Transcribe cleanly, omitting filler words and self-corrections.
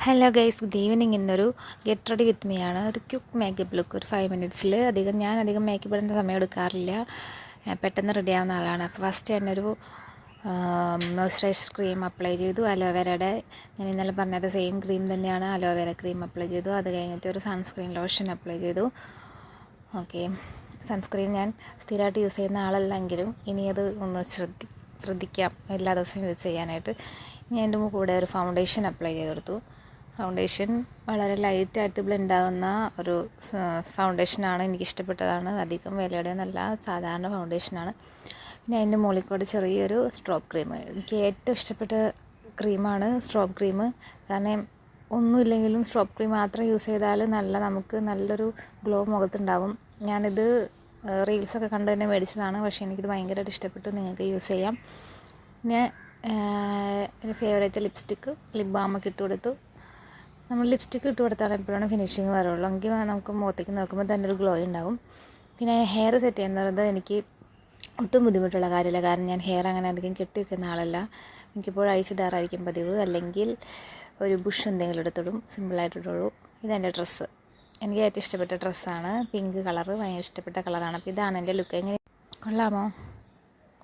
Hello guys, good evening. ഇന്നൊരു get ready with me ആണ്. ഒരു ക്വിക്ക് മേക്കപ്പ് ലുക്ക്, ഒരു 5 മിനിറ്റ്സിൽ. ഞാൻ അധികം മേക്കപ്പ് ഇടേണ്ട സമയം എടുക്കാറില്ല, പെട്ടെന്ന് റെഡി ആവുന്ന ആളാണ്. അപ്പോൾ ഫസ്റ്റ് തന്നെ ഒരു മോയ്സ്ചറൈസർ ക്രീം അപ്ലൈ ചെയ്തു. അലോവേരയുടെ, ഞാൻ ഇന്നലെ പറഞ്ഞത് സെയിം ക്രീം തന്നെയാണ്, അലോവേര ക്രീം അപ്ലൈ ചെയ്തു. അത് കഴിഞ്ഞിട്ട് ഒരു സൺസ്ക്രീൻ ലോഷൻ അപ്ലൈ ചെയ്തു. ഓക്കെ, സൺസ്ക്രീൻ ഞാൻ സ്ഥിരമായിട്ട് യൂസ് ചെയ്യുന്ന ആളല്ലെങ്കിലും ഇനി അത് ഒന്ന് ശ്രദ്ധിക്കാം എല്ലാ ദിവസവും യൂസ് ചെയ്യാനായിട്ട്. ഇനി എൻ്റെ കൂടെ ഒരു ഫൗണ്ടേഷൻ അപ്ലൈ ചെയ്ത് കൊടുത്തു. ഫൗണ്ടേഷൻ വളരെ ലൈറ്റായിട്ട് ബ്ലെൻഡ് ആകുന്ന ഒരു ഫൗണ്ടേഷനാണ്, എനിക്കിഷ്ടപ്പെട്ടതാണ്. അധികം വിലയുടെ നല്ല സാധാരണ ഫൗണ്ടേഷനാണ്. പിന്നെ അതിൻ്റെ മുകളിൽ കൂടെ ചെറിയൊരു സ്ട്രോബ് ക്രീം. എനിക്ക് ഏറ്റവും ഇഷ്ടപ്പെട്ട ക്രീമാണ് സ്ട്രോബ് ക്രീം. കാരണം ഒന്നുമില്ലെങ്കിലും സ്ട്രോബ് ക്രീം മാത്രം യൂസ് ചെയ്താൽ നമുക്ക് നല്ലൊരു ഗ്ലോ മുഖത്തുണ്ടാവും. ഞാനിത് റീൽസൊക്കെ കണ്ട് തന്നെ മേടിച്ചതാണ്, പക്ഷേ എനിക്കിത് ഭയങ്കരമായിട്ട് ഇഷ്ടപ്പെട്ടു. നിങ്ങൾക്ക് യൂസ് ചെയ്യാം. പിന്നെ എൻ്റെ ഫേവറേറ്റ് ലിപ്സ്റ്റിക്ക്, ലിപ് ബാമൊക്കെ ഇട്ട് കൊടുത്തു. നമ്മൾ ലിപ്സ്റ്റിക്ക് ഇട്ട് കൊടുത്താൽ എപ്പോഴാണ് ഫിനിഷിങ് വരുള്ളൂ, എങ്കിൽ നമുക്ക് മുഖത്തേക്ക് നോക്കുമ്പോൾ തന്നെ ഒരു ഗ്ലോ ഉണ്ടാവും. പിന്നെ ഹെയർ സെറ്റ് ചെയ്യുന്നത് എനിക്ക് ഒട്ടും ബുദ്ധിമുട്ടുള്ള കാര്യമില്ല, കാരണം ഞാൻ ഹെയർ അങ്ങനെ അധികം കെട്ടി വെക്കുന്ന ആളല്ല. എനിക്കിപ്പോൾ അഴിച്ചിടാറായിരിക്കും പതിവ്, അല്ലെങ്കിൽ ഒരു ബുഷ് എന്തെങ്കിലും എടുത്തിടും, സിമ്പിളായിട്ടിട്ടുള്ളൂ. ഇതെൻ്റെ ഡ്രസ്സ്, എനിക്ക് ഏറ്റവും ഇഷ്ടപ്പെട്ട ഡ്രസ്സാണ്. പിങ്ക് കളറ് ഭയങ്കര ഇഷ്ടപ്പെട്ട കളറാണ്. അപ്പോൾ ഇതാണ് എൻ്റെ ലുക്ക്. എങ്ങനെ, കൊള്ളാമോ?